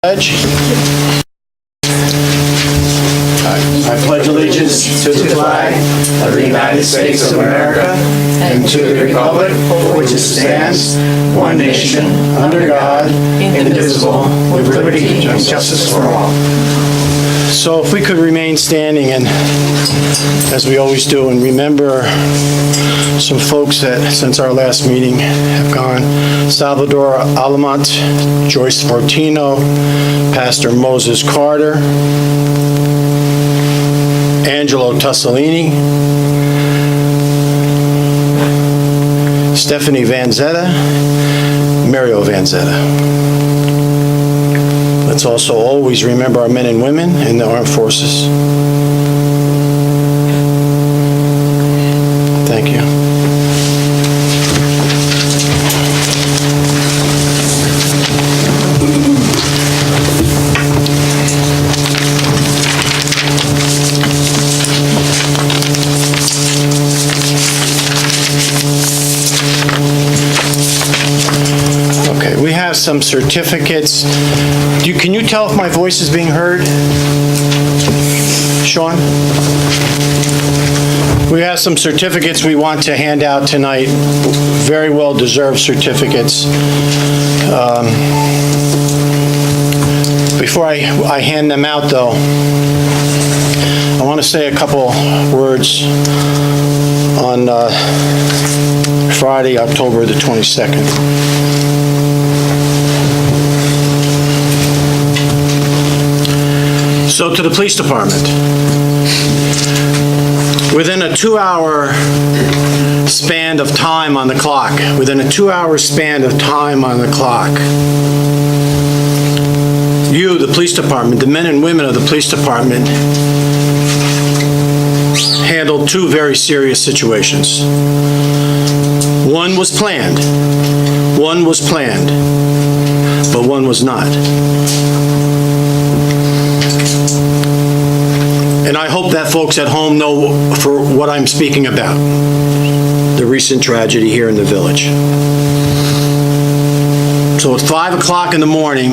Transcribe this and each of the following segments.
Pledge. I pledge allegiance to the flag of the United States of America and to the republic for which it stands, one nation, under God, indivisible, with liberty and justice for all. So if we could remain standing, and as we always do, and remember some folks that since our last meeting have gone: Salvador Alamont, Joyce Fortino, Pastor Moses Carter, Angelo Tussolini, Stephanie Vanzetta, Mario Vanzetta. Let's also always remember our men and women in the armed forces. Thank you. Okay, we have some certificates. Can you tell if my voice is being heard? Sean? We have some certificates we want to hand out tonight, very well-deserved certificates. Before I hand them out, though, I want to say a couple words on Friday, October the 22nd. So to the police department, within a 2-hour span of time on the clock, you, the police department, the men and women of the police department, handled two very serious situations. One was planned, but one was not. And I hope that folks at home know for what I'm speaking about, the recent tragedy here in the village. So at 5 o'clock in the morning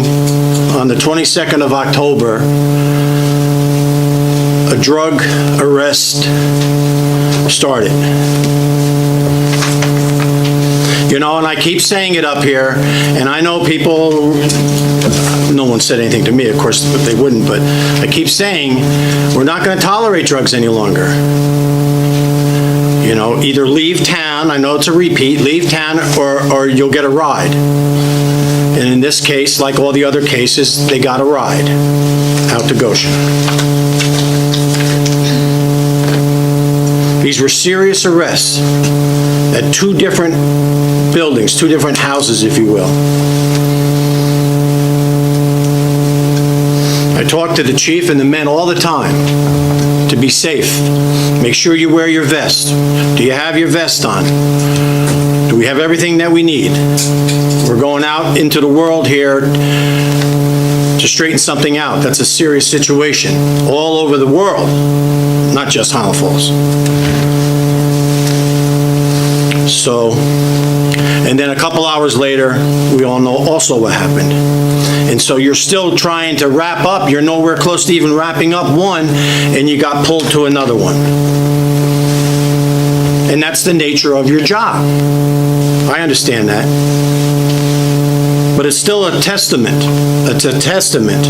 on the 22nd of October, a drug arrest started. You know, and I keep saying it up here, and I know people, no one said anything to me, of course, but they wouldn't, but I keep saying, we're not going to tolerate drugs any longer. You know, either leave town, I know it's a repeat, leave town, or you'll get a ride. And in this case, like all the other cases, they got a ride out to Goshen. These were serious arrests at two different buildings, two different houses, if you will. I talk to the chief and the men all the time to be safe. Make sure you wear your vest. Do you have your vest on? Do we have everything that we need? We're going out into the world here to straighten something out. That's a serious situation all over the world, not just Highland Falls. So, and then a couple hours later, we all know also what happened. And so you're still trying to wrap up. You're nowhere close to even wrapping up one, and you got pulled to another one. And that's the nature of your job. I understand that. But it's still a testament. It's a testament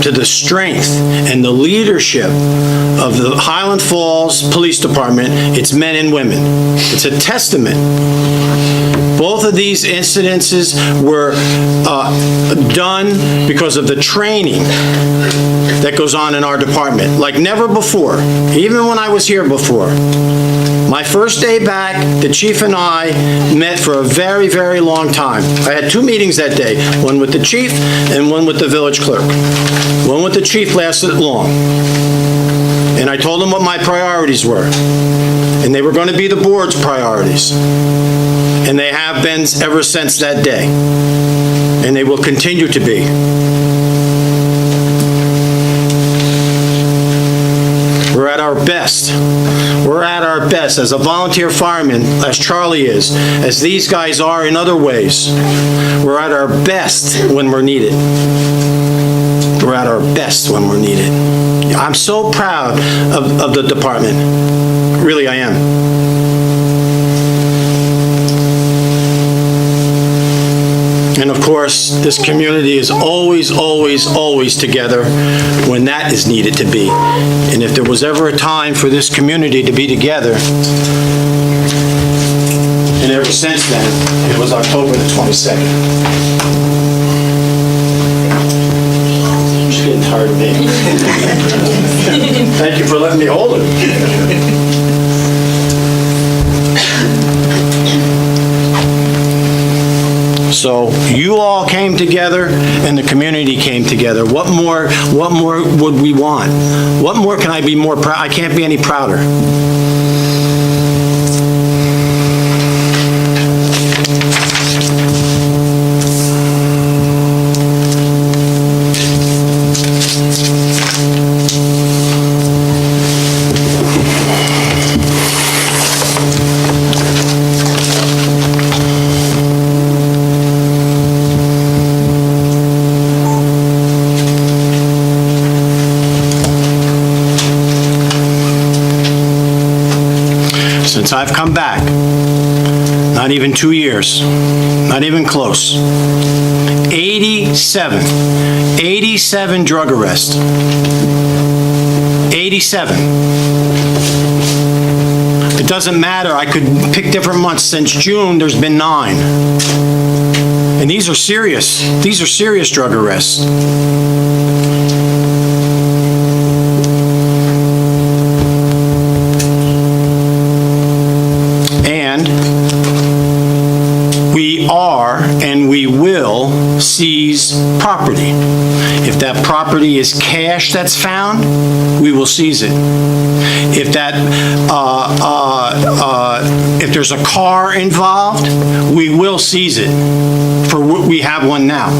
to the strength and the leadership of the Highland Falls Police Department, its men and women. It's a testament. Both of these incidences were done because of the training that goes on in our department, like never before, even when I was here before. My first day back, the chief and I met for a very, very long time. I had two meetings that day, one with the chief and one with the village clerk. One with the chief lasted long. And I told him what my priorities were. And they were going to be the board's priorities. And they have been ever since that day. And they will continue to be. We're at our best. We're at our best as a volunteer fireman, as Charlie is, as these guys are in other ways. We're at our best when we're needed. We're at our best when we're needed. I'm so proud of the department. Really, I am. And of course, this community is always, always, always together when that is needed to be. And if there was ever a time for this community to be together, and ever since then, it was October the 22nd. I'm just getting tired of it. Thank you for letting me hold it. So you all came together and the community came together. What more would we want? What more can I be more proud? I can't be any prouder. Since I've come back, not even 2 years, not even close, 87 drug arrests, 87. It doesn't matter, I could pick different months. Since June, there's been 9. And these are serious drug arrests. And we will seize property. If that property is cash that's found, we will seize it. If if there's a car involved, we will seize it. We have one now.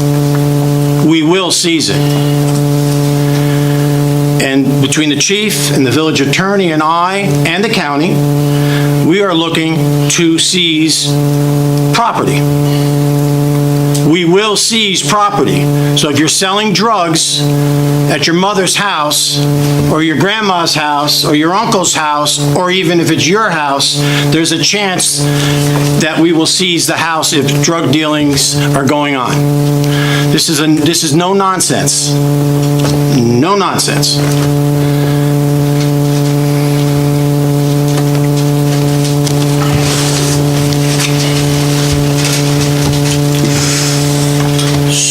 We will seize it. And between the chief and the village attorney and I and the county, we are looking to seize property. We will seize property. So if you're selling drugs at your mother's house, or your grandma's house, or your uncle's house, or even if it's your house, there's a chance that we will seize the house if drug dealings are going on. This is no nonsense. No nonsense.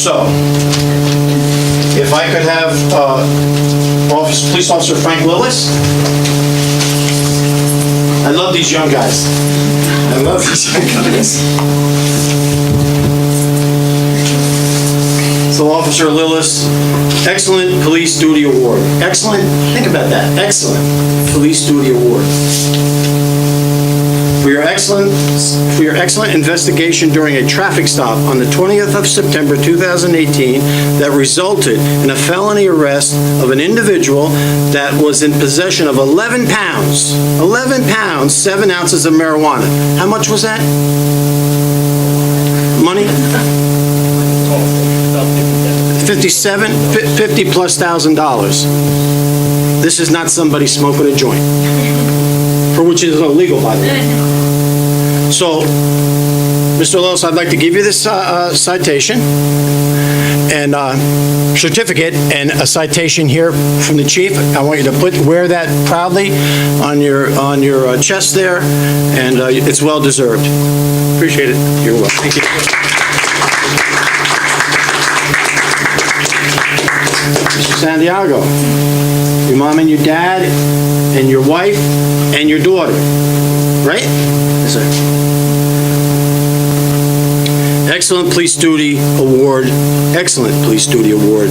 So, if I could have Police Officer Frank Lillis. I love these young guys. I love these young guys. So Officer Lillis, Excellent Police Duty Award. Excellent, think about that, Excellent Police Duty Award. For your excellent investigation during a traffic stop on the 20th of September 2018 that resulted in a felony arrest of an individual that was in possession of 11 pounds, 7 ounces of marijuana. How much was that? Money? 50 plus $1,000. This is not somebody smoking a joint, for which is illegal, by the way. So, Mr. Lillis, I'd like to give you this citation and certificate and a citation here from the chief. I want you to wear that proudly on your chest there, and it's well deserved. Appreciate it. You're welcome. Thank you. Mr. Santiago, your mom and your dad and your wife and your daughter, right? Yes, sir. Excellent Police Duty Award, Excellent Police Duty Award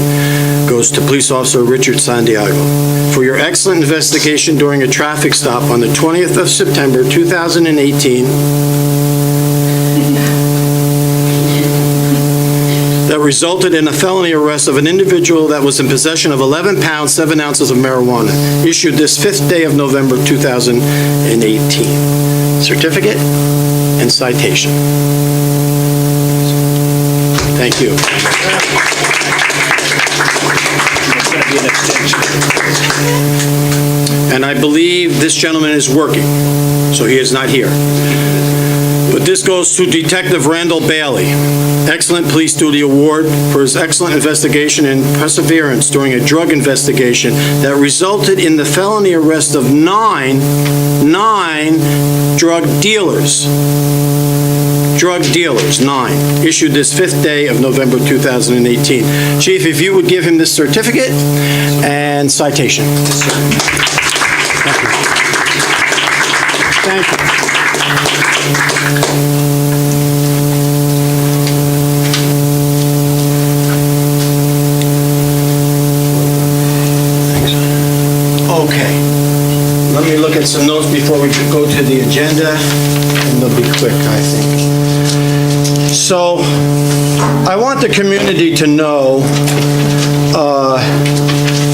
goes to Police Officer Richard Santiago for your excellent investigation during a traffic stop on the 20th of September 2018 that resulted in a felony arrest of an individual that was in possession of 11 pounds, 7 ounces of marijuana, issued this 5th day of November 2018. Certificate and citation. Thank you. And I believe this gentleman is working, so he is not here. But this goes to Detective Randall Bailey. Excellent Police Duty Award for his excellent investigation and perseverance during a drug investigation that resulted in the felony arrest of nine drug dealers. Drug dealers, 9, issued this 5th day of November 2018. Chief, if you would give him this certificate and citation. Thank you. Thank you. Okay. Let me look at some notes before we go to the agenda, and they'll be quick, I think. So, I want the community to know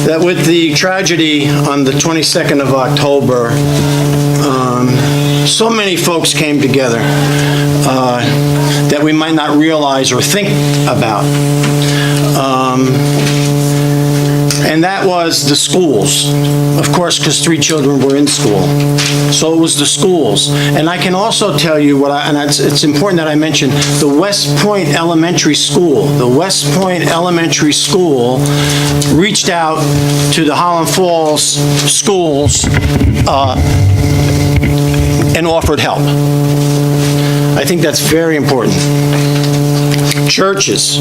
that with the tragedy on the 22nd of October, so many folks came together that we might not realize or think about. And that was the schools, of course, because 3 children were in school. So it was the schools. And I can also tell you it's important that I mention the West Point Elementary School. The West Point Elementary School reached out to the Highland Falls schools and offered help. I think that's very important. Churches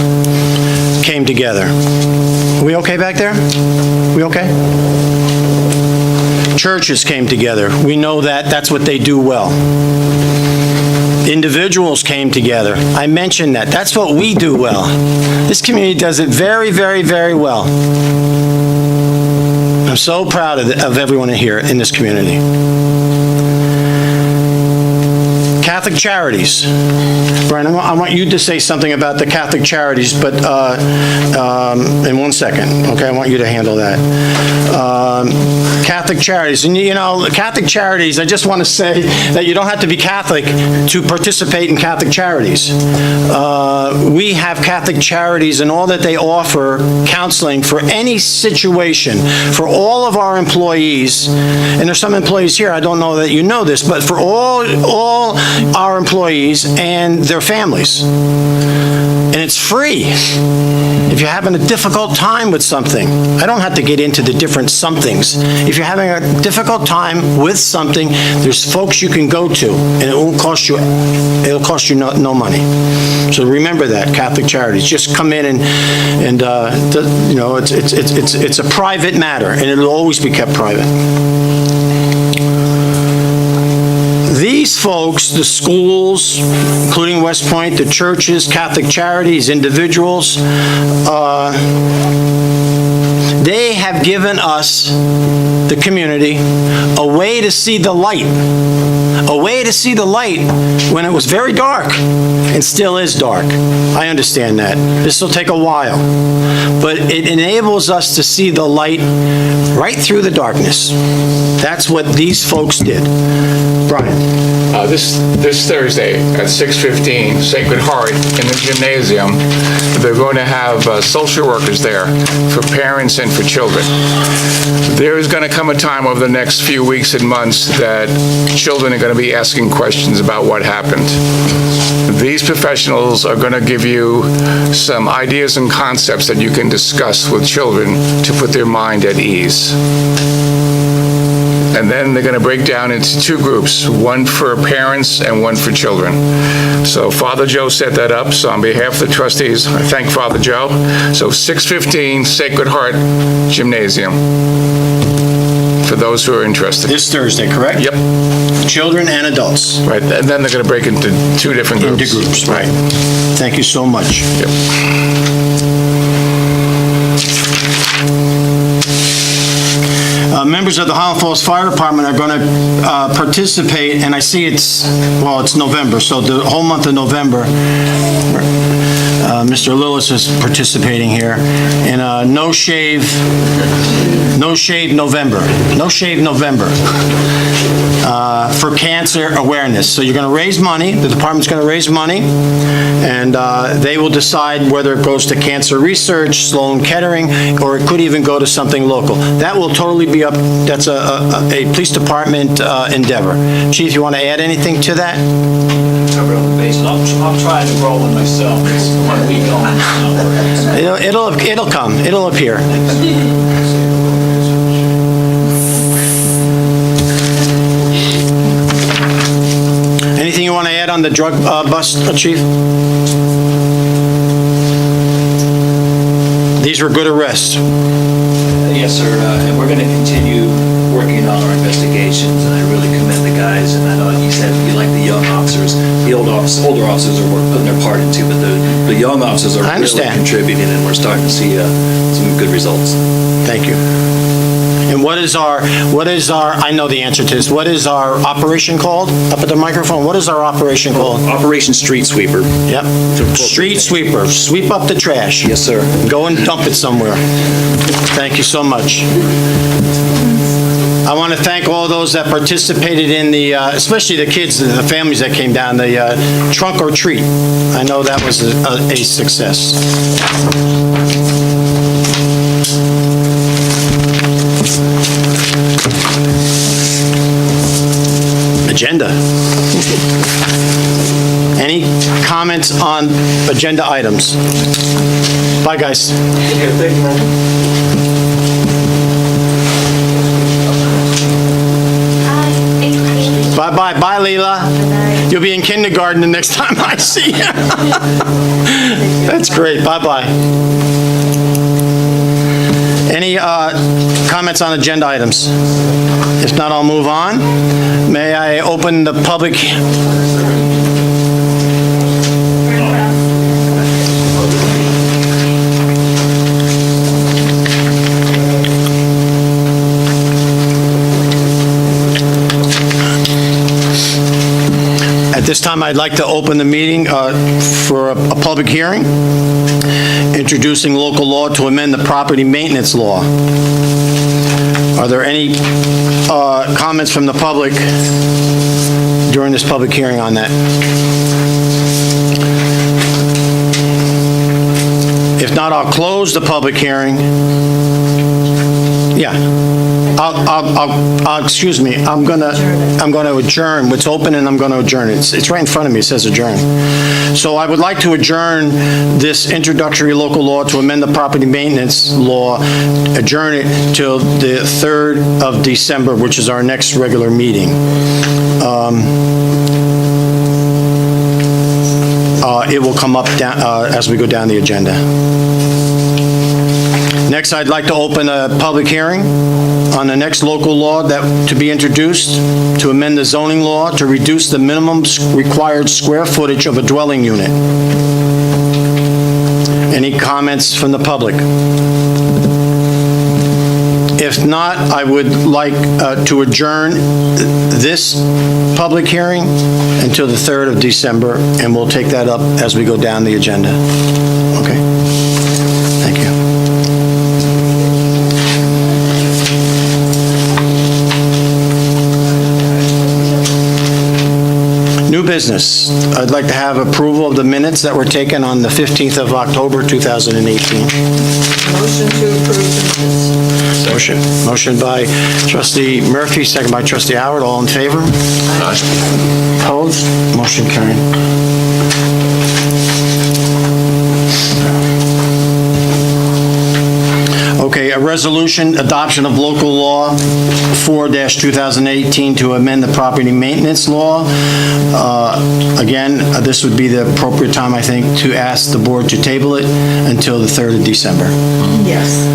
came together. Are we okay back there? We okay? Churches came together. We know that. That's what they do well. Individuals came together. I mentioned that. That's what we do well. This community does it very, very, very well. I'm so proud of everyone here in this community. Catholic Charities. Brian, I want you to say something about the Catholic Charities, but in 1 second, okay? I want you to handle that. Catholic Charities, and you know, Catholic Charities, I just want to say that you don't have to be Catholic to participate in Catholic Charities. We have Catholic Charities, and all that they offer counseling for any situation, for all of our employees, and there's some employees here, I don't know that you know this, but for all our employees and their families. And it's free. If you're having a difficult time with something, I don't have to get into the different somethings. If you're having a difficult time with something, there's folks you can go to, and it'll cost you no money. So remember that, Catholic Charities. Just come in and you know, it's a private matter, and it'll always be kept private. These folks, the schools, including West Point, the churches, Catholic Charities, individuals, they have given us, the community, a way to see the light. A way to see the light when it was very dark and still is dark. I understand that. This will take a while. But it enables us to see the light right through the darkness. That's what these folks did. Brian. This Thursday at 6:15, Sacred Heart in the gymnasium, they're going to have social workers there for parents and for children. There is going to come a time over the next few weeks and months that children are going to be asking questions about what happened. These professionals are going to give you some ideas and concepts that you can discuss with children to put their mind at ease. And then they're going to break down into 2 groups, one for parents and one for children. So Father Joe set that up, so on behalf of the trustees, I thank Father Joe. So 6:15, Sacred Heart Gymnasium, for those who are interested. This Thursday, correct? Yep. Children and adults. Right, and then they're going to break into 2 different groups. Into groups, right. Thank you so much. Yep. Members of the Highland Falls Fire Department are going to participate, and I see it's November, so the whole month of November, Mr. Lillis is participating here in a No Shave November. No Shave November for cancer awareness. So you're going to raise money, the department's going to raise money, and they will decide whether it goes to cancer research, Sloan Kettering, or it could even go to something local. That will totally be up, that's a police department endeavor. Chief, you want to add anything to that? Cover all the bases. I'm trying to roll it myself. It's 1 week on. It'll come, it'll appear. Anything you want to add on the drug bust, Chief? These were good arrests. Yes, sir. And we're going to continue working on our investigations, and I really commend the guys. And I know you said you like the young officers. The older officers are putting their part into, but the young officers are really contributing, and we're starting to see some good results. Thank you. And what is our, I know the answer to this, what is our operation called? Up at the microphone, what is our operation called? Operation Street Sweeper. Yep. Street sweeper, sweep up the trash. Yes, sir. Go and dump it somewhere. Thank you so much. I want to thank all those that participated in the, especially the kids, the families that came down, the trunk or treat. I know that was a success. Agenda. Any comments on agenda items? Bye, guys. Bye-bye. Bye, Leela. You'll be in kindergarten the next time I see you. That's great. Bye-bye. Any comments on agenda items? If not, I'll move on. May I open the public... At this time, I'd like to open the meeting for a public hearing, introducing local law to amend the property maintenance law. Are there any comments from the public during this public hearing on that? If not, I'll close the public hearing. Yeah. Excuse me, I'm gonna adjourn. It's open and I'm gonna adjourn. It's right in front of me, it says adjourn. So I would like to adjourn this introductory local law to amend the property maintenance law, adjourn it till the 3rd of December, which is our next regular meeting. It will come up as we go down the agenda. Next, I'd like to open a public hearing on the next local law to be introduced to amend the zoning law to reduce the minimum required square footage of a dwelling unit. Any comments from the public? If not, I would like to adjourn this public hearing until the 3rd of December, and we'll take that up as we go down the agenda. Okay? Thank you. New business. I'd like to have approval of the minutes that were taken on the 15th of October, 2018. Motion to approve the minutes. Motion by trustee Murphy, second by trustee Howard. All in favor? Aye. Opposed? Motion carried. Okay, a resolution, adoption of local law 4-2018 to amend the property maintenance law. Again, this would be the appropriate time, I think, to ask the board to table it until the 3rd of December. Yes,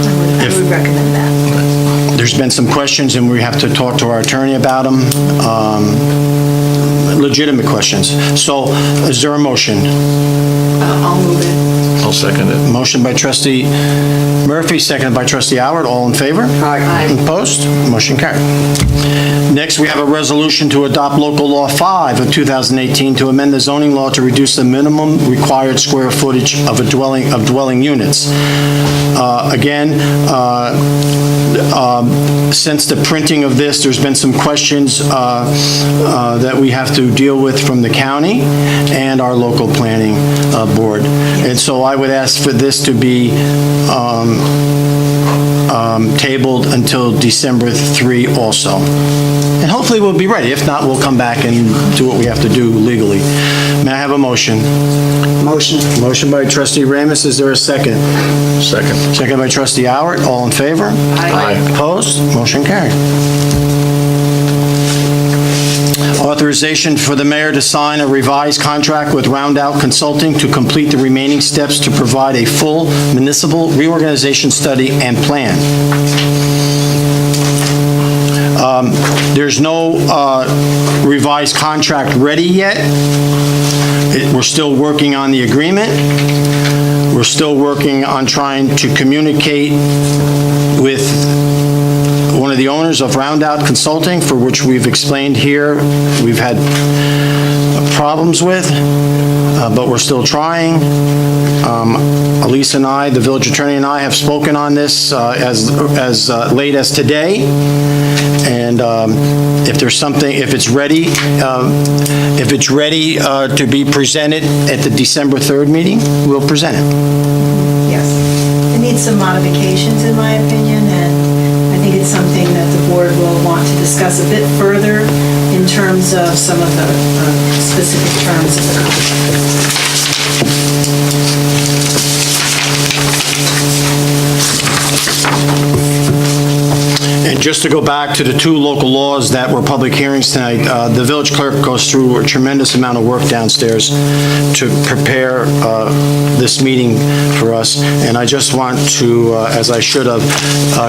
I would recommend that. There's been some questions, and we have to talk to our attorney about them. Legitimate questions. So, is there a motion? I'll move it. I'll second it. Motion by trustee Murphy, seconded by trustee Howard. All in favor? Aye. Opposed? Motion carried. Next, we have a resolution to adopt local law 5 of 2018 to amend the zoning law to reduce the minimum required square footage of dwelling units. Since the printing of this, there's been some questions that we have to deal with from the county and our local planning board. And so I would ask for this to be tabled until December 3 also. And hopefully we'll be ready. If not, we'll come back and do what we have to do legally. May I have a motion? Motion. Motion by trustee Ramus. Is there a second? Second. Second by trustee Howard. All in favor? Aye. Opposed? Motion carried. Authorization for the mayor to sign a revised contract with Round Out Consulting to complete the remaining steps to provide a full municipal reorganization study and plan. There's no revised contract ready yet. We're still working on the agreement. We're still working on trying to communicate with one of the owners of Round Out Consulting, for which we've explained here we've had problems with, but we're still trying. Elise and I, the village attorney and I, have spoken on this as late as today. And if there's something, if it's ready to be presented at the December 3rd meeting, we'll present it. Yes. It needs some modifications, in my opinion, and I think it's something that the board will want to discuss a bit further in terms of some of the specific terms of the contract. And just to go back to the 2 local laws that were public hearings tonight, the village clerk goes through a tremendous amount of work downstairs to prepare this meeting for us. And I just want to, as I should have,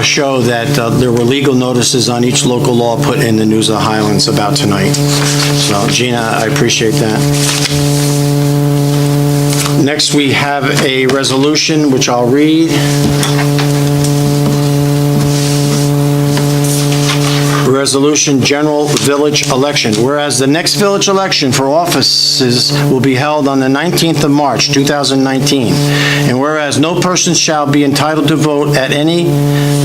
show that there were legal notices on each local law put in the News of the Highlands about tonight. So Gina, I appreciate that. Next, we have a resolution, which I'll read. Resolution General Village Election. Whereas the next village election for offices will be held on the 19th of March, 2019. And whereas no person shall be entitled to vote at any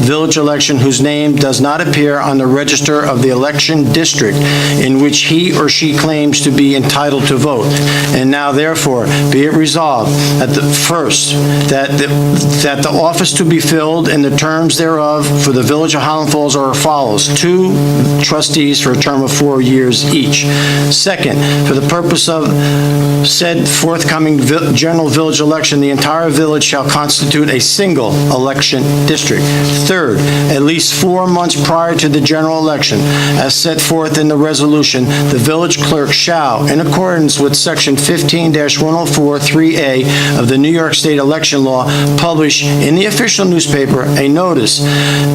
village election whose name does not appear on the register of the election district in which he or she claims to be entitled to vote. And now therefore be it resolved that that the office to be filled and the terms thereof for the village of Highland Falls are as follows: 2 trustees for a term of 4 years each. Second, for the purpose of said forthcoming general village election, the entire village shall constitute a single election district. Third, at least 4 months prior to the general election, as set forth in the resolution, the village clerk shall, in accordance with section 15-104-3A of the New York State election law, publish in the official newspaper a notice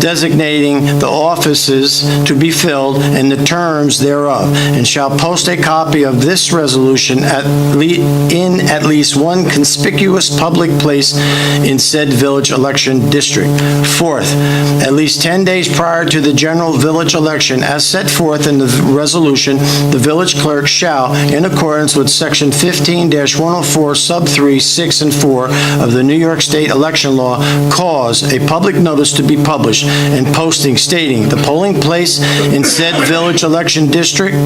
designating the offices to be filled and the terms thereof, and shall post a copy of this resolution in at least one conspicuous public place in said village election district. Fourth, at least 10 days prior to the general village election, as set forth in the resolution, the village clerk shall, in accordance with section 15-104 sub 3, 6, and 4 of the New York State election law, cause a public notice to be published and posting stating the polling place in said village election district,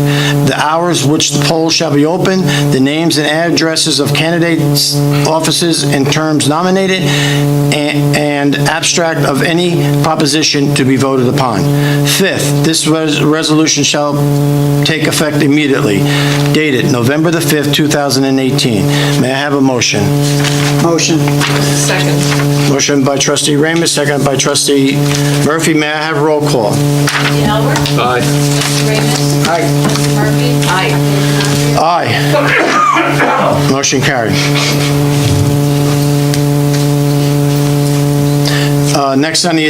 the hours which the poll shall be open, the names and addresses of candidates' offices and terms nominated, and abstract of any proposition to be voted upon. Fifth, this resolution shall take effect immediately. Dated November the 5th, 2018. May I have a motion? Motion. Second. Motion by trustee Ramus, second by trustee Murphy. May I have roll call? Trustee Albert? Aye. Trustee Ramus? Aye. Trustee Murphy? Aye. Aye. Motion carried. Next on the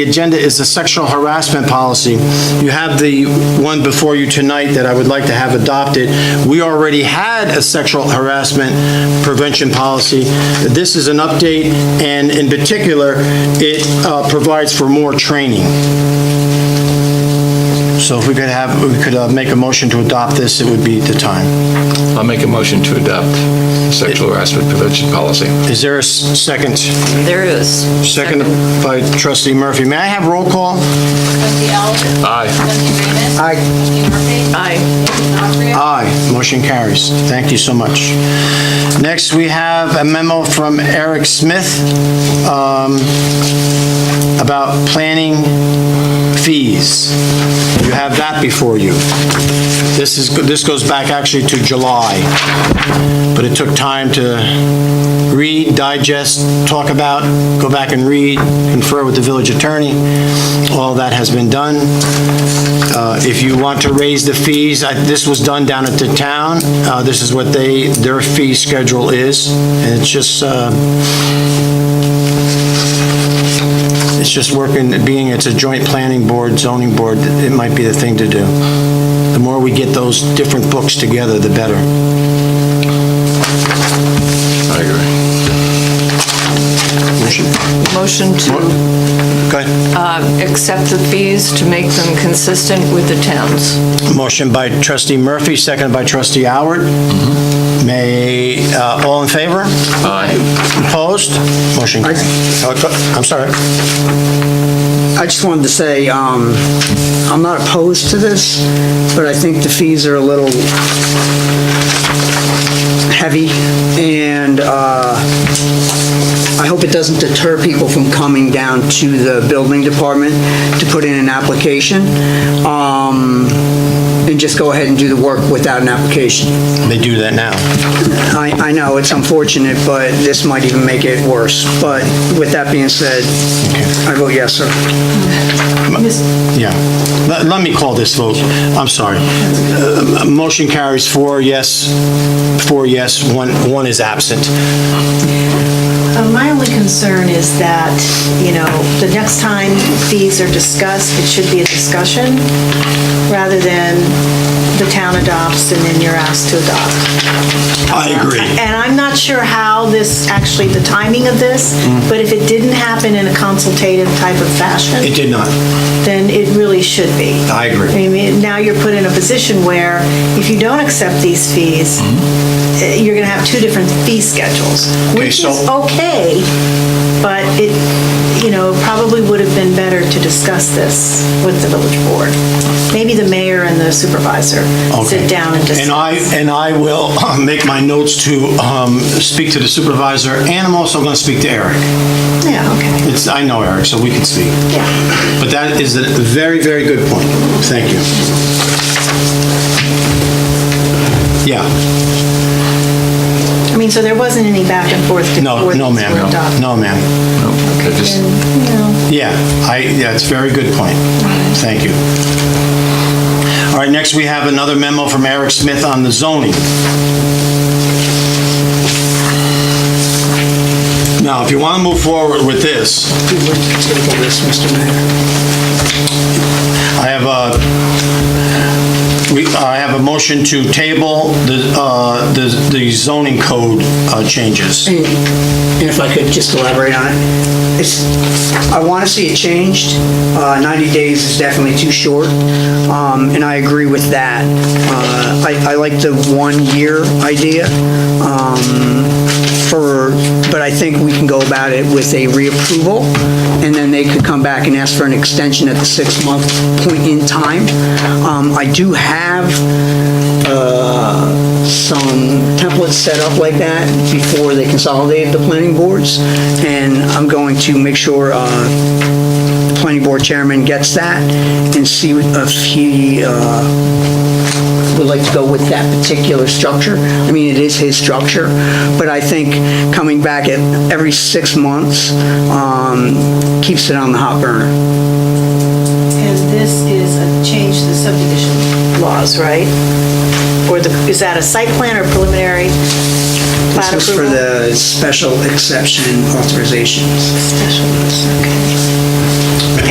agenda is the sexual harassment policy. You have the one before you tonight that I would like to have adopted. We already had a sexual harassment prevention policy. This is an update, and in particular, it provides for more training. So if we could make a motion to adopt this, it would be the time. I'll make a motion to adopt sexual harassment prevention policy. Is there a second? There is. Second by trustee Murphy. May I have roll call? Trustee Albert? Aye. Trustee Ramus? Aye. Trustee Murphy? Aye. Trustee Austria? Aye, motion carries. Thank you so much. Next, we have a memo from Eric Smith about planning fees. You have that before you. This goes back actually to July, but it took time to read, digest, talk about, go back and read, confer with the village attorney. All that has been done. If you want to raise the fees, this was done down at the town. This is what their fee schedule is, and it's just working, being it's a joint planning board, zoning board, it might be the thing to do. The more we get those different books together, the better. I agree. Motion to Go ahead. accept the fees to make them consistent with the towns. Motion by trustee Murphy, seconded by trustee Howard. All in favor? Aye. Opposed? Motion carried. I'm sorry. I just wanted to say, I'm not opposed to this, but I think the fees are a little heavy, and I hope it doesn't deter people from coming down to the building department to put in an application, and just go ahead and do the work without an application. They do that now. I know, it's unfortunate, but this might even make it worse. But with that being said, I vote yes, sir. Yeah. Let me call this vote. I'm sorry. Motion carries 4 yes, 1 is absent. My only concern is that, the next time fees are discussed, it should be a discussion rather than the town adopts and then you're asked to adopt. I agree. And I'm not sure how the timing of this, but if it didn't happen in a consultative type of fashion, It did not. then it really should be. I agree. I mean, now you're put in a position where if you don't accept these fees, you're going to have 2 different fee schedules, Okay, which so- is okay, but it, probably would have been better to discuss this with the village board. Maybe the mayor and the supervisor sit down and discuss. And I will make my notes to speak to the supervisor, and I'm also going to speak to Eric. Yeah, okay, I know Eric, so we can speak. yeah. But that is a very, very good point. Thank you. Yeah. I mean, so there wasn't any back and forth No, before no, these were ma'am. adopted. No, ma'am. I just, Yeah, it's a very good point. Thank you. All right, next we have another memo from Eric Smith on the zoning. Now, if you want to move forward with this, We'd like to table this, Mr. Mayor. I have a motion to table the zoning code changes. And if I could just elaborate on it, I want to see it changed. 90 days is definitely too short, and I agree with that. I like the 1-year idea, but I think we can go about it with a reapproval, and then they could come back and ask for an extension at the 6-month point in time. I do have some templates set up like that before they consolidated the planning boards, and I'm going to make sure the planning board chairman gets that and see if he would like to go with that particular structure. I mean, it is his structure, but I think coming back at every 6 months keeps it on the hot burner. And this is a change to the subdivision laws, right? Or is that a site plan or preliminary plat This was for approval? the special exception authorizations. Special use, okay.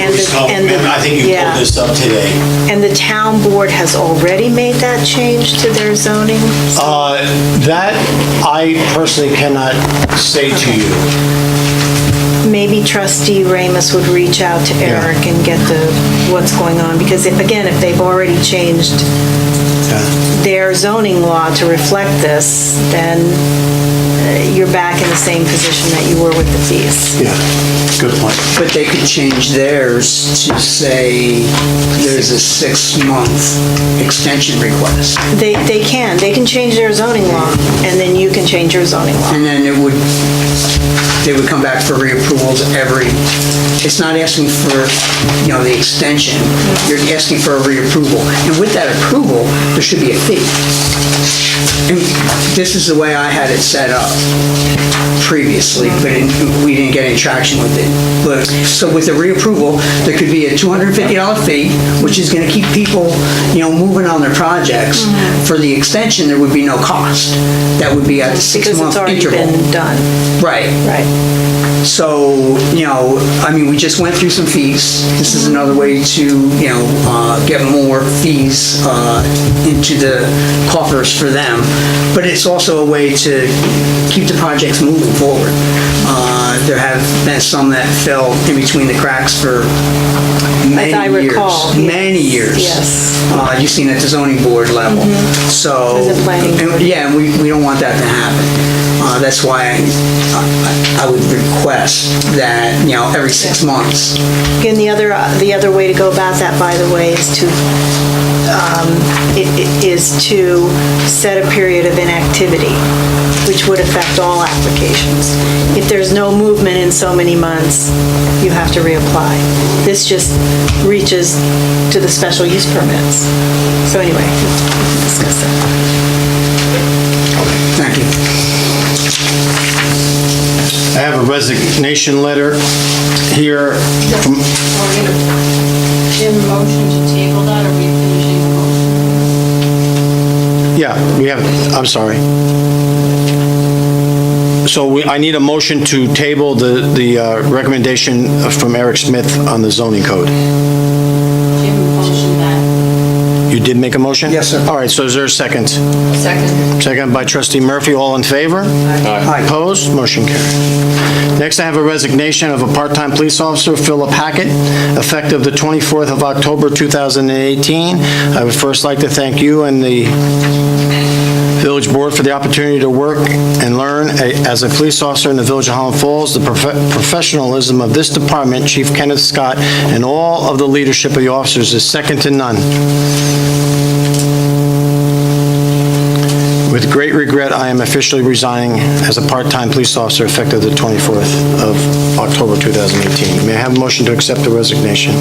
I think you yeah. pulled this up today. And the town board has already made that change to their zoning? That I personally cannot say to you. Maybe trustee Ramus would reach out to Yeah. Eric and get what's going on, because if they've already changed their zoning law to reflect this, then you're back in the same position that you were with the fees. Yeah, good point. But they could change theirs to say there's a 6-month extension request. They can change their zoning law, and then you can change your zoning law. And then they would come back for reapprovals it's not asking for, the extension. You're asking for a reapproval. And with that approval, there should be a fee. And this is the way I had it set up previously, but we didn't get any traction with it. But, so with the reapproval, there could be a $250 fee, which is going to keep people, moving on their projects. For the extension, there would be no cost. That would be at the Because 6-month it's already interval. been done. Right. Right. So, we just went through some fees. This is another way to, get more fees into the coffers for them. But it's also a way to keep the projects moving forward. There have been some that fell in between the cracks for many As I years. recall, Many yes, years. yes. You've seen at the zoning board level. So, As a planning board. yeah, and we don't want that to happen. That's why I would request that, every 6 months. Again, the other way to go about that, by the way, is to set a period of inactivity, which would affect all applications. If there's no movement in so many months, you have to reapply. This just reaches to the special use permits. So anyway, we can discuss that. Thank you. I have a resignation letter here from, Jim, motion to table that, or are we finishing the motion? yeah, we have, I'm sorry. So I need a motion to table the recommendation from Eric Smith on the zoning code. Jim motioned that. You did make a motion? Yes, sir. All right, so is there a second? Second. Second by trustee Murphy, all in favor? Aye. Opposed? Motion carried. Next, I have a resignation of a part-time police officer, Philip Hackett, effective the 24th of October, 2018. I would first like to thank you and the Village Board for the opportunity to work and learn as a police officer in the Village of Highland Falls. The professionalism of this department, Chief Kenneth Scott, and all of the leadership of the officers is second to none. With great regret, I am officially resigning as a part-time police officer effective the 24th of October 2018. May I have a motion to accept the resignation?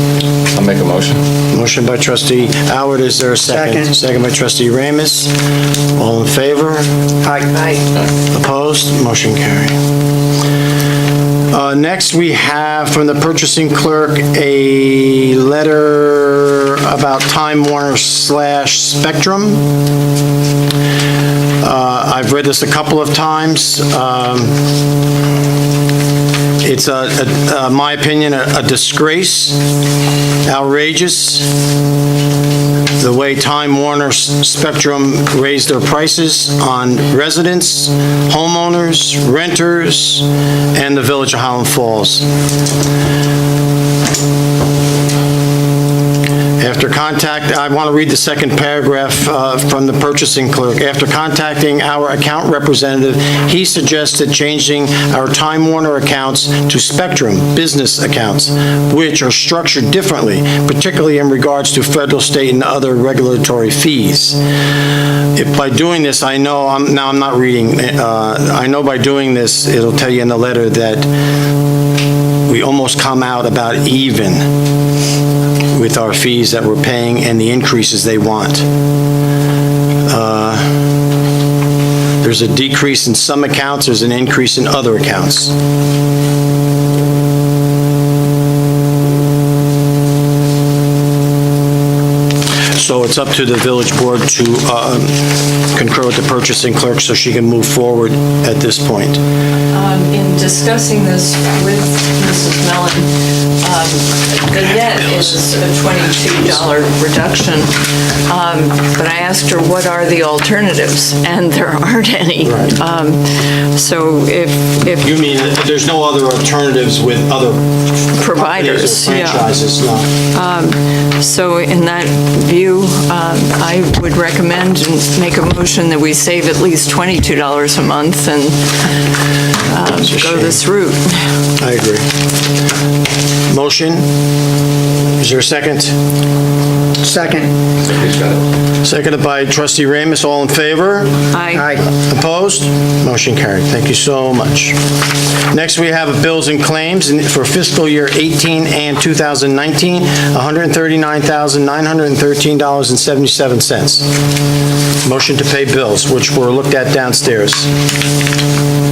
I'll make a motion. Motion by trustee Howard, is there a second? Second. Second by trustee Ramus. All in favor? Aye. Opposed? Motion carried. Next, we have from the purchasing clerk a letter about Time Warner / Spectrum. I've read this a couple of times. It's, my opinion, a disgrace, outrageous, the way Time Warner Spectrum raised their prices on residents, homeowners, renters, and the Village of Highland Falls. I want to read the second paragraph from the purchasing clerk. After contacting our account representative, he suggested changing our Time Warner accounts to Spectrum business accounts, which are structured differently, particularly in regards to federal, state, and other regulatory fees. If by doing this, I know, I'm not reading, I know by doing this, it'll tell you in the letter that we almost come out about even with our fees that we're paying and the increases they want. There's a decrease in some accounts, there's an increase in other accounts. So it's up to the village board to concur with the purchasing clerk so she can move forward at this point. In discussing this with Mrs. Mellon, the net is a $22 reduction, but I asked her, what are the alternatives? And there aren't any. So if You mean that there's no other alternatives with other providers, companies or yeah. franchises? No. So in that view, I would recommend and make a motion that we save at least $22 a month and go this route. I agree. Motion? Is there a second? Second. Seconded by trustee Ramus. All in favor? Aye. Opposed? Motion carried. Thank you so much. Next, we have bills and claims for fiscal year 18 and 2019, $139,913.77. Motion to pay bills, which were looked at downstairs.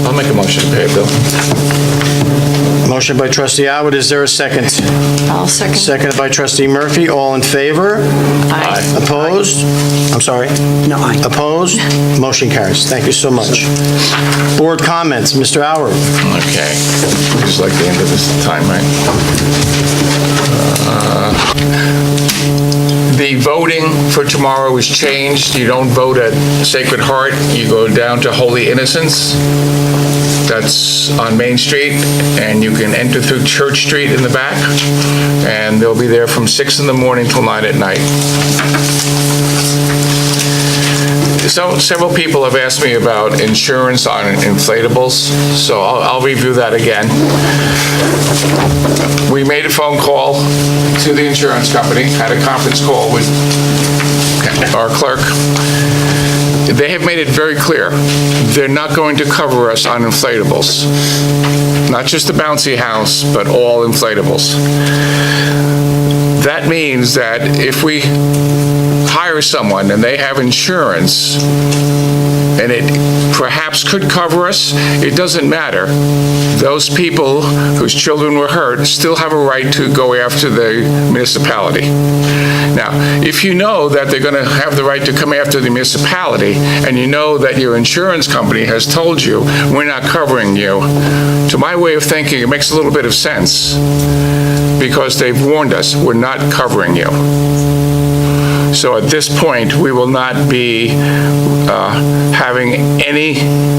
I'll make a motion to pay a bill. Motion by trustee Atwood. Is there a second? I'll second. Seconded by trustee Murphy. All in favor? Aye. Opposed? I'm sorry. No, aye. Opposed? Motion carries. Thank you so much. Board comments, Mr. Howard. Okay. Just like the end of this time, right? The voting for tomorrow is changed. You don't vote at Sacred Heart. You go down to Holy Innocents. That's on Main Street, and you can enter through Church Street in the back, and they'll be there from 6 in the morning till 9 at night. So several people have asked me about insurance on inflatables, so I'll review that again. We made a phone call to the insurance company, had a conference call with our clerk. They have made it very clear, they're not going to cover us on inflatables. Not just the bouncy house, but all inflatables. That means that if we hire someone and they have insurance, and it perhaps could cover us, it doesn't matter. Those people whose children were hurt still have a right to go after the municipality. Now, if you know that they're going to have the right to come after the municipality, and you know that your insurance company has told you, we're not covering you, to my way of thinking, it makes a little bit of sense, because they've warned us, we're not covering you. So at this point, we will not be having any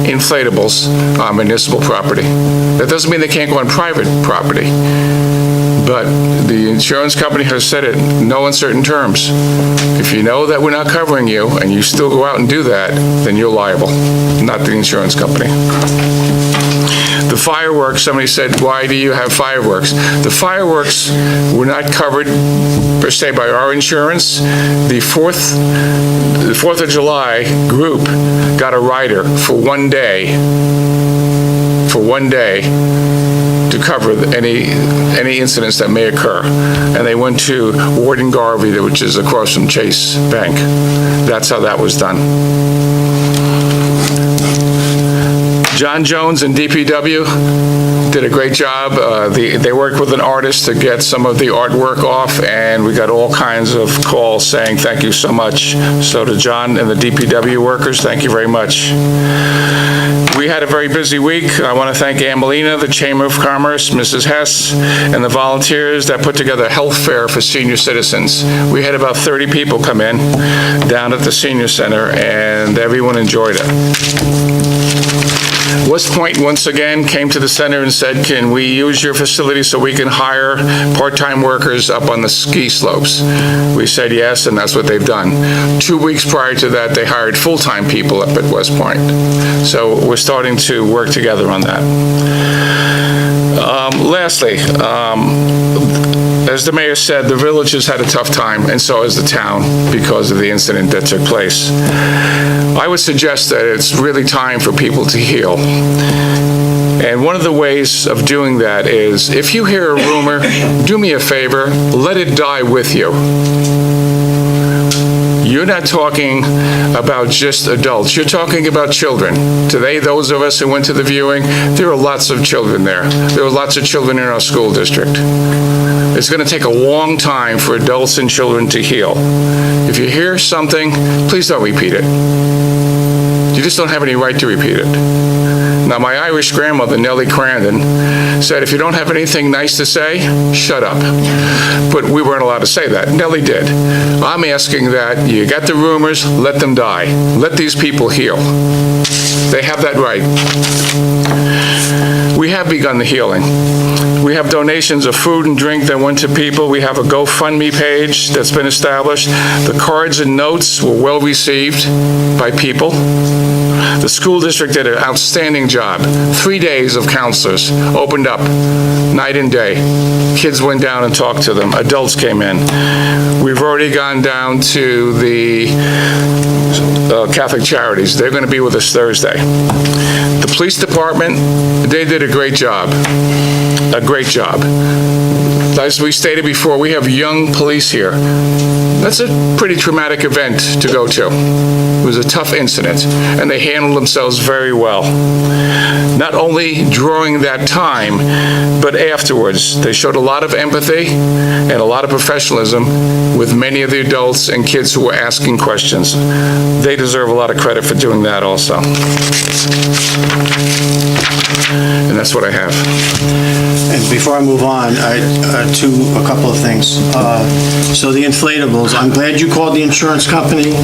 inflatables on municipal property. That doesn't mean they can't go on private property, but the insurance company has said it in no uncertain terms. If you know that we're not covering you and you still go out and do that, then you're liable, not the insurance company. The fireworks, somebody said, why do you have fireworks? The fireworks were not covered per se by our insurance. The 4th of July group got a rider for one day to cover any incidents that may occur. And they went to Ward and Garvey, which is across from Chase Bank. That's how that was done. John Jones and DPW did a great job. They worked with an artist to get some of the artwork off, and we got all kinds of calls saying thank you so much. So to John and the DPW workers, thank you very much. We had a very busy week. I want to thank Ann Molina, the Chamber of Commerce, Mrs. Hess, and the volunteers that put together a health fair for senior citizens. We had about 30 people come in down at the senior center, and everyone enjoyed it. West Point, once again, came to the center and said, can we use your facility so we can hire part-time workers up on the ski slopes? We said yes, and that's what they've done. 2 weeks prior to that, they hired full-time people up at West Point. So we're starting to work together on that. Lastly, as the mayor said, the village has had a tough time, and so has the town, because of the incident that took place. I would suggest that it's really time for people to heal. And one of the ways of doing that is, if you hear a rumor, do me a favor, let it die with you. You're not talking about just adults. You're talking about children. Today, those of us who went to the viewing, there are lots of children there. There are lots of children in our school district. It's going to take a long time for adults and children to heal. If you hear something, please don't repeat it. You just don't have any right to repeat it. Now, my Irish grandmother, Nellie Crandon, said, if you don't have anything nice to say, shut up. But we weren't allowed to say that. Nellie did. I'm asking that you got the rumors, let them die. Let these people heal. They have that right. We have begun the healing. We have donations of food and drink that went to people. We have a GoFundMe page that's been established. The cards and notes were well received by people. The school district did an outstanding job. 3 days of counselors opened up night and day. Kids went down and talked to them. Adults came in. We've already gone down to the Catholic Charities. They're going to be with us Thursday. The police department, they did a great job. A great job. As we stated before, we have young police here. That's a pretty traumatic event to go to. It was a tough incident, and they handled themselves very well. Not only during that time, but afterwards. They showed a lot of empathy and a lot of professionalism with many of the adults and kids who were asking questions. They deserve a lot of credit for doing that also. And that's what I have. And before I move on, a couple of things. So the inflatables, I'm glad you called the insurance company.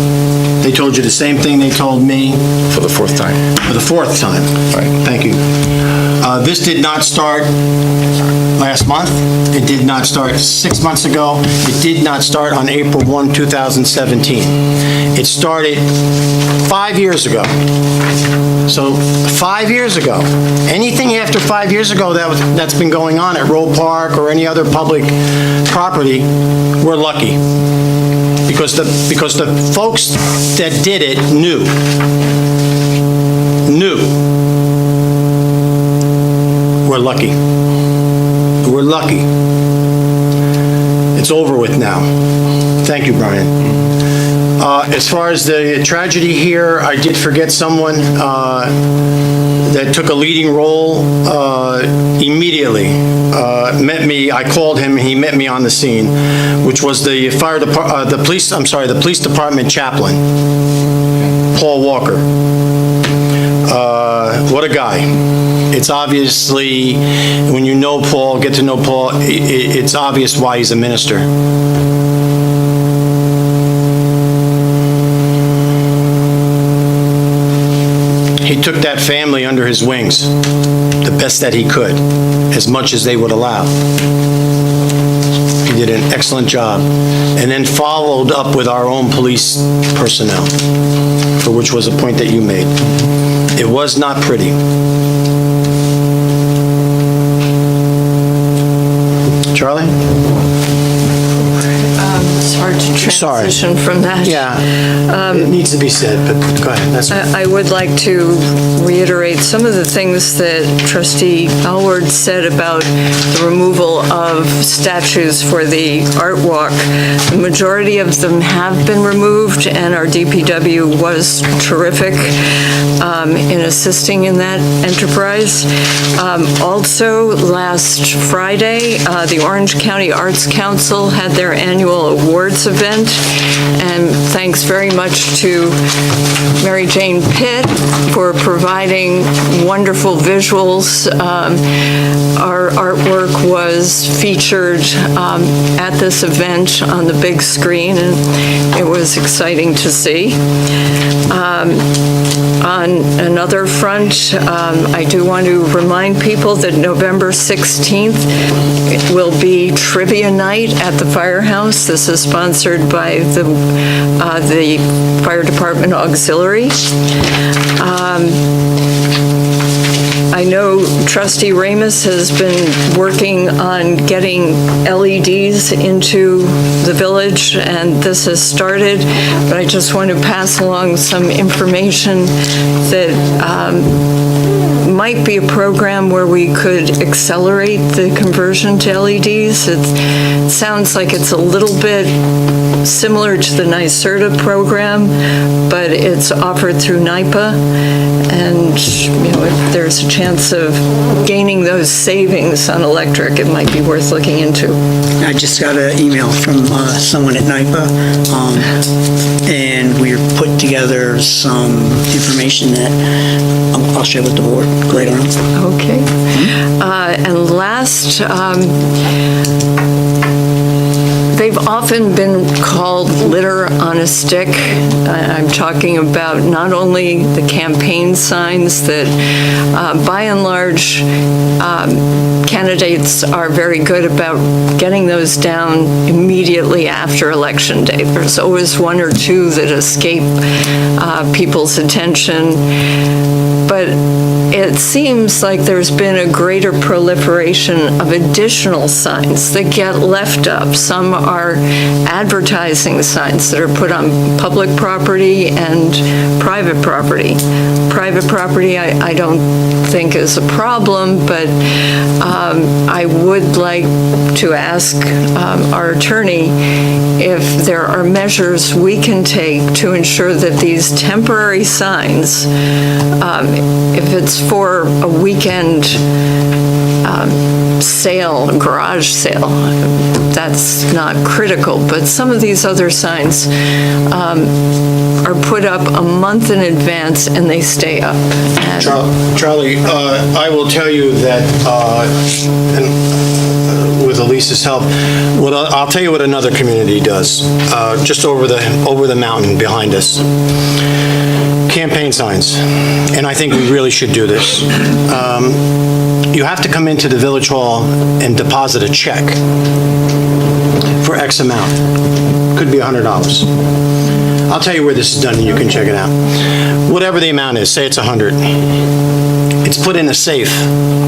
They told you the same thing they told me. For the fourth time. For the fourth time. Right. Thank you. This did not start last month. It did not start 6 months ago. It did not start on April 1, 2017. It started 5 years ago. So 5 years ago. Anything after 5 years ago that's been going on at Roe Park or any other public property, we're lucky. Because the folks that did it knew. We're lucky. We're lucky. It's over with now. Thank you, Brian. As far as the tragedy here, I did forget someone that took a leading role immediately. Met me, I called him, he met me on the scene, which was the police department chaplain, Paul Walker. What a guy. It's obviously, when you know Paul, get to know Paul, it's obvious why he's a minister. He took that family under his wings, the best that he could, as much as they would allow. He did an excellent job, and then followed up with our own police personnel, for which was a point that you made. It was not pretty. Charlie? It's hard to transition from that. Yeah, it needs to be said, but go ahead. That's I would like to reiterate some of the things that Trustee Alward said about the removal of statues for the art walk. The majority of them have been removed, and our DPW was terrific in assisting in that enterprise. Also, last Friday, the Orange County Arts Council had their annual awards event, and thanks very much to Mary Jane Pitt for providing wonderful visuals. Our artwork was featured at this event on the big screen, and it was exciting to see. On another front, I do want to remind people that November 16th will be trivia night at the firehouse. This is sponsored by the Fire Department Auxiliary. I know Trustee Ramus has been working on getting LEDs into the village, and this has started, but I just want to pass along some information that might be a program where we could accelerate the conversion to LEDs. It sounds like it's a little bit similar to the NYSERDA program, but it's offered through NYPA, and if there's a chance of gaining those savings on electric, it might be worth looking into. I just got an email from someone at NIPA, and we put together some information that I'll share with the board later on. Okay. And last, they've often been called litter on a stick. I'm talking about not only the campaign signs that, by and large, candidates are very good about getting those down immediately after Election Day. There's always one or two that escape people's attention, but it seems like there's been a greater proliferation of additional signs that get left up. Some are advertising signs that are put on public property and private property. Private property, I don't think is a problem, but I would like to ask our attorney if there are measures we can take to ensure that these temporary signs, if it's for a weekend sale, garage sale, that's not critical, but some of these other signs are put up a month in advance and they stay up. And Charlie, I will tell you that, and with Elisa's help, I'll tell you what another community does, just over the mountain behind us. Campaign signs, and I think we really should do this. You have to come into the village hall and deposit a check for X amount. Could be $100. I'll tell you where this is done and you can check it out. Whatever the amount is, say it's 100. It's put in a safe.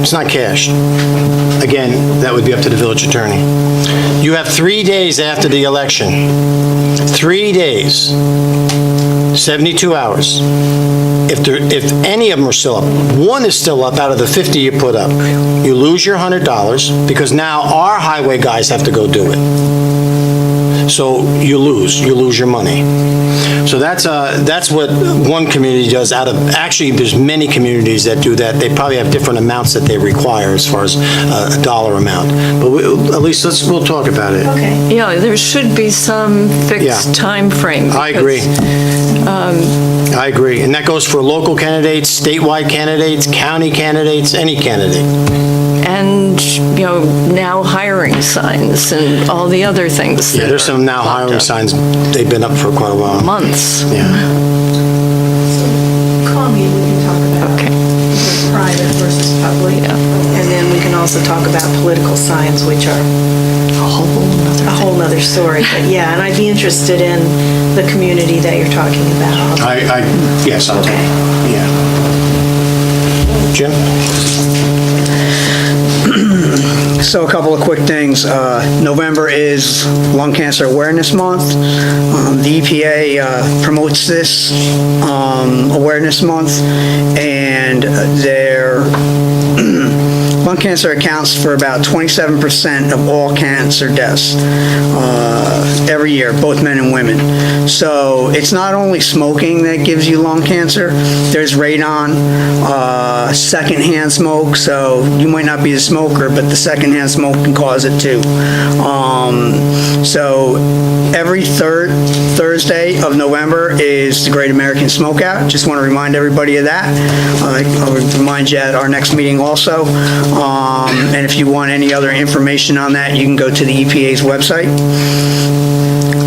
It's not cashed. Again, that would be up to the village attorney. You have 3 days after the election. 3 days. 72 hours. If any of them are still up, one is still up out of the 50 you put up, you lose your $100 because now our highway guys have to go do it. So you lose your money. So that's what one community does actually there's many communities that do that. They probably have different amounts that they require as far as a dollar amount. But at least we'll talk about it. Okay. Yeah, there should be some fixed time frame. I agree. I agree. And that goes for local candidates, statewide candidates, county candidates, any candidate. And, now hiring signs and all the other things. Yeah, that there's are some now popped hiring up. signs. They've been up for quite a while. Months. Yeah. Call me, we can talk about Okay. private versus public. Yeah. And then we can also talk about political signs, which are a whole nother story. But yeah, and I'd be interested in the community that you're talking about. Yes, I'll take it. Yeah. Jim? So a couple of quick things. November is Lung Cancer Awareness Month. The EPA promotes this Awareness Month, and their lung cancer accounts for about 27% of all cancer deaths every year, both men and women. So it's not only smoking that gives you lung cancer. There's radon, secondhand smoke. So you might not be a smoker, but the secondhand smoke can cause it too. So every third Thursday of November is the Great American Smokeout. Just want to remind everybody of that. I'll remind you at our next meeting also. And if you want any other information on that, you can go to the EPA's website.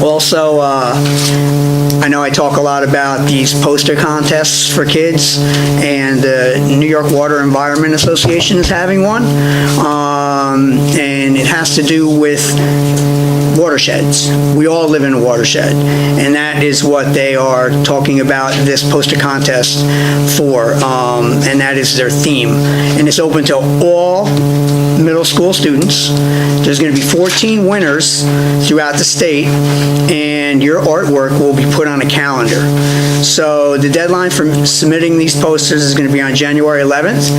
Also, I know I talk a lot about these poster contests for kids, and the New York Water Environment Association is having one. And it has to do with watersheds. We all live in a watershed, and that is what they are talking about this poster contest for, and that is their theme. And it's open to all middle school students. There's going to be 14 winners throughout the state, and your artwork will be put on a calendar. So the deadline for submitting these posters is going to be on January 11th.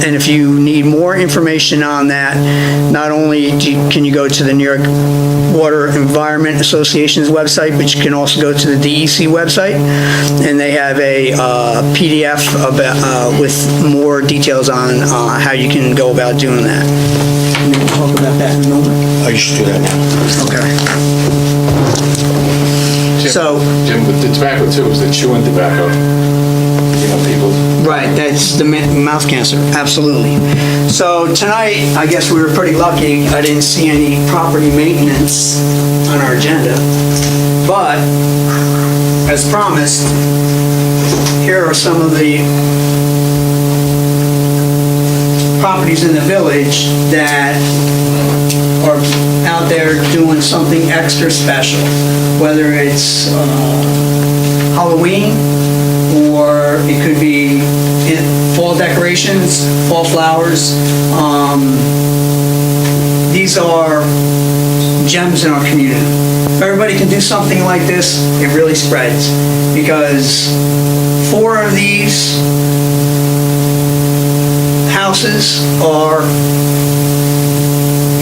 And if you need more information on that, not only can you go to the New York Water Environment Association's website, but you can also go to the DEC website, and they have a PDF with more details on how you can go about doing that. and we'll talk about that in a moment. Oh, you should do that now. Okay. Jim- So- Jim, the tobacco too, is the chewing tobacco. You know, people, Right, that's the mouth cancer, absolutely. So tonight, I guess we were pretty lucky, I didn't see any property maintenance on our agenda. But, as promised, here are some of the properties in the village that are out there doing something extra special, whether it's Halloween, or it could be fall decorations, fall flowers. These are gems in our community. If everybody can do something like this, it really spreads, because 4 of these houses are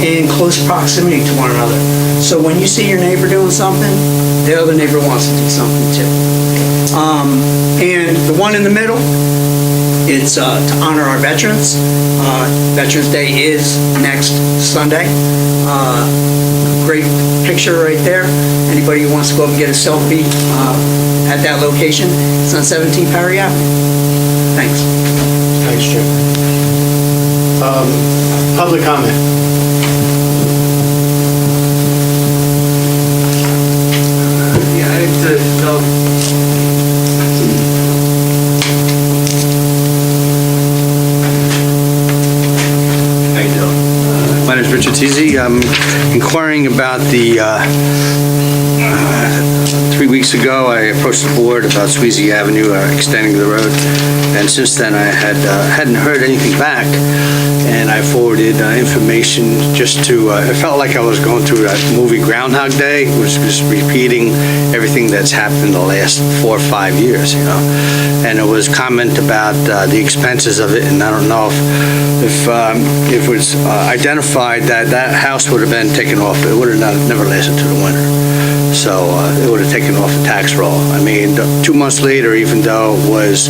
in close proximity to one another. So when you see your neighbor doing something, the other neighbor wants to do something too. And the one in the middle, it's to honor our veterans. Veterans Day is next Sunday. Great picture right there. Anybody who wants to go up and get a selfie at that location, it's on 17 Perry Avenue. Thanks. Thanks, Jim. Public comment. Yeah, I have to know. How you doing? My name is Richard Teasy. I'm inquiring about the, 3 weeks ago, I approached the board about Sweezy Avenue, extending the road, and since then I hadn't heard anything back, and I forwarded information just to, it felt like I was going through that movie Groundhog Day, which was repeating everything that's happened in the last 4 or 5 years, you know? And it was comment about the expenses of it, and I don't know if it was identified that that house would have been taken off, it would have never lasted to the winter. So it would have taken off the tax roll. I mean, 2 months later, even though it was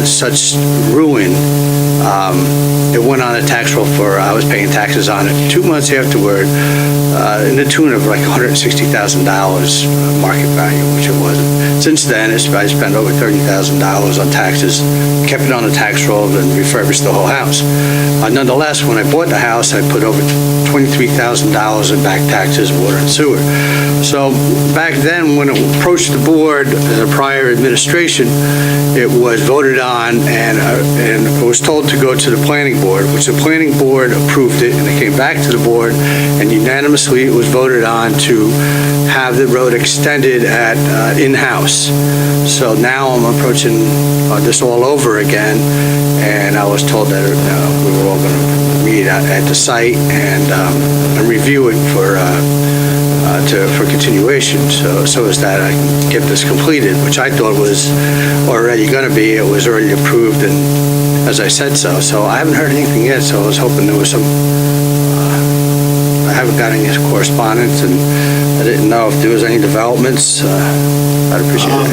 such ruin, it went on a tax roll for, I was paying taxes on it 2 months afterward, in the tune of like $160,000 market value, which it wasn't. Since then, I spent over $30,000 on taxes, kept it on the tax roll, and refurbished the whole house. Nonetheless, when I bought the house, I put over $23,000 in back taxes, water and sewer. So back then, when it approached the board, the prior administration, it was voted on, and it was told to go to the planning board, which the planning board approved it, and it came back to the board, and unanimously it was voted on to have the road extended at in-house. So now I'm approaching this all over again, and I was told that we were all going to meet at the site and review it for continuation, so as that I can get this completed, which I thought was already going to be. It was already approved, and as I said so. So I haven't heard anything yet, so I was hoping there was some, I haven't got any correspondence, and I didn't know if there was any developments. I'd appreciate it.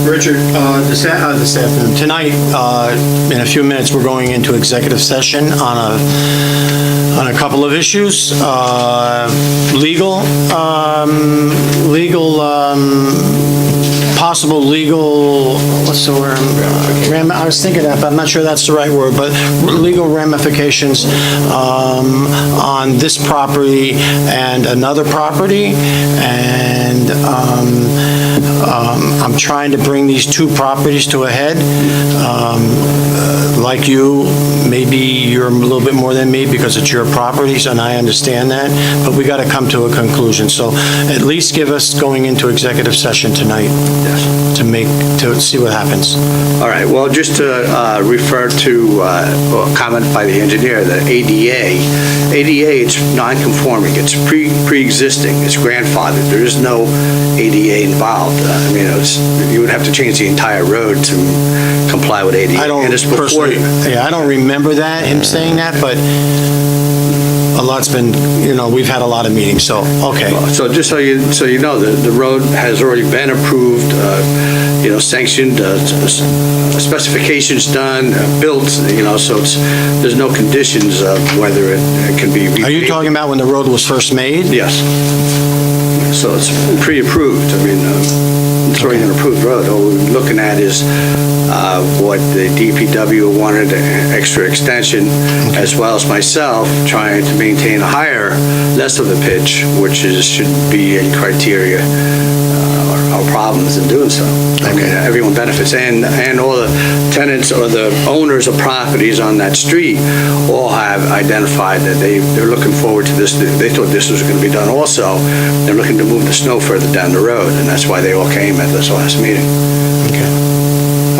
Richard, this afternoon, tonight, in a few minutes, we're going into executive session on a couple of issues, possible legal, what's the word? I was thinking that, but I'm not sure that's the right word, but legal ramifications on this property and another property, and I'm trying to bring these 2 properties to a head. Like you, maybe you're a little bit more than me because it's your properties, and I understand that, but we got to come to a conclusion. So at least give us going into executive session tonight to see what happens. All right, well, just to refer to a comment by the engineer, the ADA, it's non-conforming, it's pre-existing, it's grandfathered, there is no ADA involved. I mean, you would have to change the entire road to comply with ADA. I don't And it's before- personally, I don't remember that, him saying that, but a lot's been, we've had a lot of meetings, so, okay. So just so you know, the road has already been approved, sanctioned, specifications done, built, so there's no conditions of whether it can be. Are you talking about when the road was first made? Yes. So it's pre-approved. I mean, it's already an approved road. All we're looking at is what the DPW wanted, an extra extension, as well as myself trying to maintain a higher, less of a pitch, which should be a criteria or problems in doing so. I mean, everyone benefits, and all the tenants or the owners of properties on that street all have identified that they're looking forward to this. They thought this was going to be done also. They're looking to move the snow further down the road, and that's why they all came at this last meeting.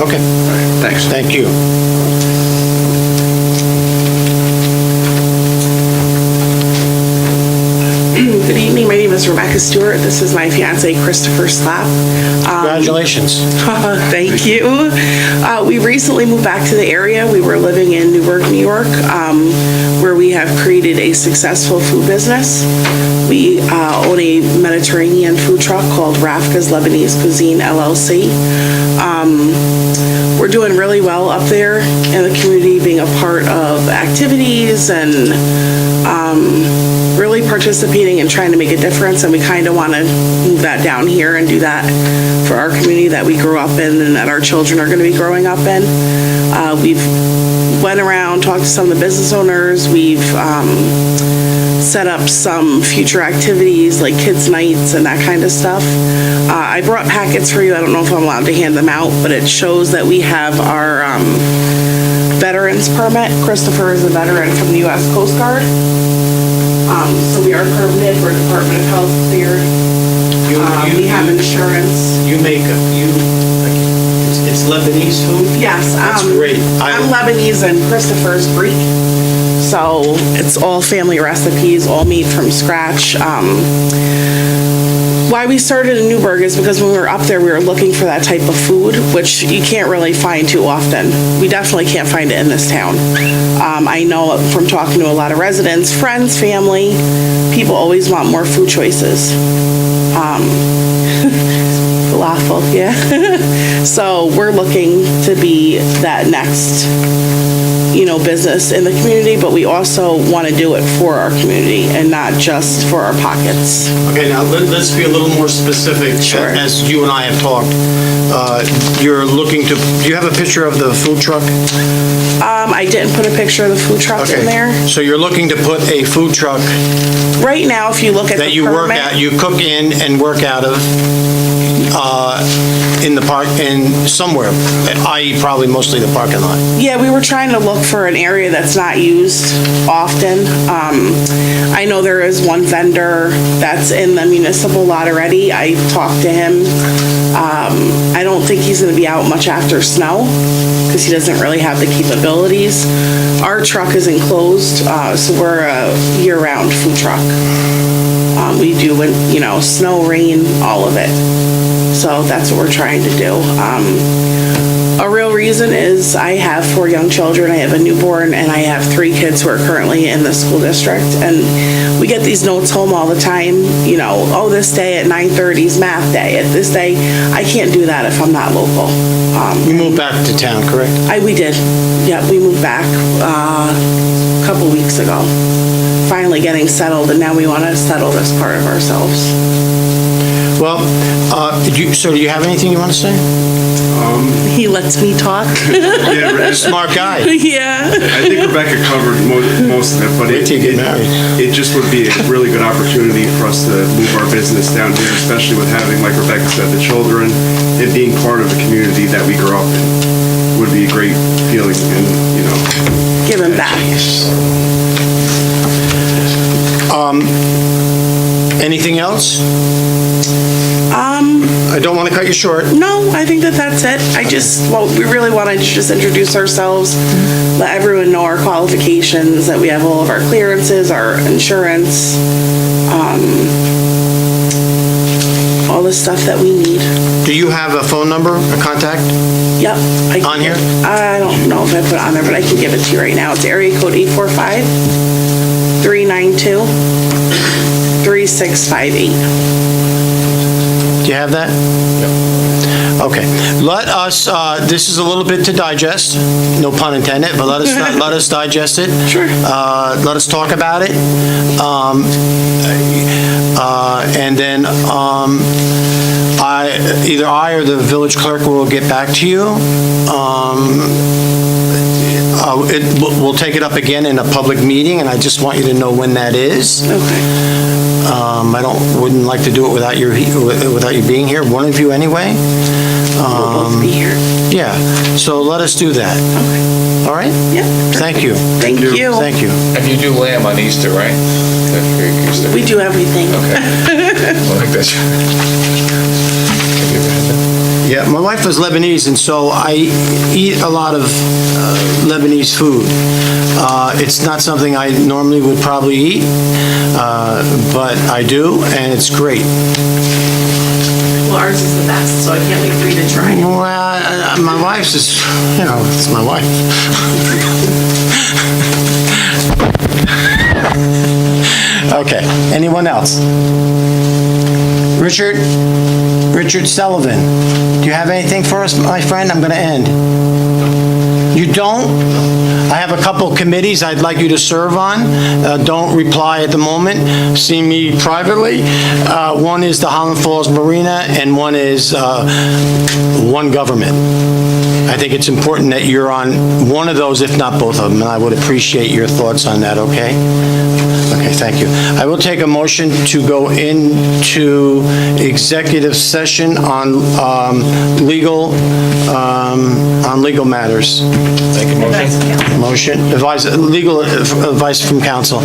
Okay. Thanks. Thank you. Good evening, my name is Rebecca Stewart. This is my fiance, Christopher Slapp. Congratulations. Thank you. We recently moved back to the area. We were living in Newburgh, New York, where we have created a successful food business. We own a Mediterranean food truck called Rafka's Lebanese Cuisine, LLC. We're doing really well up there in the community, being a part of activities and really participating and trying to make a difference, and we kind of want to move that down here and do that for our community that we grew up in and that our children are going to be growing up in. We've went around, talked to some of the business owners. We've set up some future activities like kids' nights and that kind of stuff. I brought packets for you. I don't know if I'm allowed to hand them out, but it shows that we have our veterans permit. Christopher is a veteran from the U.S. Coast Guard. So we are permitted, we're Department of Health cleared. We have insurance. It's Lebanese food? Yes. That's great. I'm Lebanese and Christopher's Greek. So it's all family recipes, all made from scratch. Why we started in Newburgh is because when we were up there, we were looking for that type of food, which you can't really find too often. We definitely can't find it in this town. I know from talking to a lot of residents, friends, family, people always want more food choices. Falafel, yeah. So we're looking to be that next, business in the community, but we also want to do it for our community and not just for our pockets. Okay, now let's be a little more specific. Sure. As you and I have talked, you're looking to, do you have a picture of the food truck? I didn't put a picture of the food truck in there. So you're looking to put a food truck Right now, if you look at the that you work permit- at, you cook in and work out of, in the park, in somewhere, i.e. probably mostly the parking lot. Yeah, we were trying to look for an area that's not used often. I know there is one vendor that's in the municipal lot already. I talked to him. I don't think he's gonna be out much after snow, because he doesn't really have the capabilities. Our truck is enclosed, so we're a year-round food truck. We do, snow, rain, all of it. So that's what we're trying to do. A real reason is I have 4 young children. I have a newborn and I have 3 kids who are currently in the school district. And we get these notes home all the time, this day at 9:30 is math day. At this day, I can't do that if I'm not local. You moved back to town, correct? We did. Yeah, we moved back a couple weeks ago. Finally getting settled, and now we want to settle this part of ourselves. Well, so do you have anything you want to say? He lets me talk. Yeah, Smart guy. Yeah. I think Rebecca covered most of it, but Wait till you get married. it just would be a really good opportunity for us to move our business down here, especially with having, like Rebecca said, the children and being part of the community that we grew up in would be a great feeling and, Give him back. Anything else? I don't want to cut you short. No, I think that's it. We really wanted to just introduce ourselves, let everyone know our qualifications, that we have all of our clearances, our insurance, all the stuff that we need. Do you have a phone number, a contact? Yep. On here? I don't know if I put it on there, but I can give it to you right now. It's area code 845 392-3658. Do you have that? Okay. Let us, this is a little bit to digest, no pun intended, but let us digest it. Sure. Let us talk about it. And then either I or the village clerk will get back to you. We'll take it up again in a public meeting, and I just want you to know when that is. Okay. Wouldn't like to do it without you being here, one of you anyway. We'll both be here. Yeah, so let us do that. Okay. All right? Yep. Thank you. Thank you. Thank you. And you do lamb on Easter, right? Easter. We do everything. Okay. Well, I think that's. Have you ever had that? Yeah, my wife is Lebanese, and so I eat a lot of Lebanese food. It's not something I normally would probably eat, but I do, and it's great. Well, ours is the best, so I can't wait for you to try it. Well, my wife's is, it's my wife. Okay, anyone else? Richard Sullivan, do you have anything for us, my friend? I'm going to end. You don't? I have a couple committees I'd like you to serve on. Don't reply at the moment. See me privately. One is the Highland Falls Marina, and one is One Government. I think it's important that you're on one of those, if not both of them, and I would appreciate your thoughts on that, okay? Okay, thank you. I will take a motion to go into executive session on legal matters. Make a motion. Legal advice from counsel.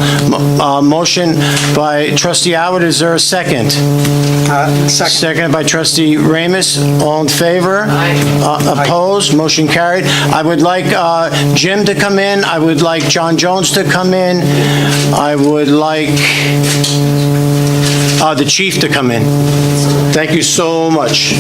Motion by trustee Howard, is there a second? Second. Second by trustee Ramus, all in favor? Opposed, motion carried. I would like Jim to come in, I would like John Jones to come in, I would like the chief to come in. Thank you so much.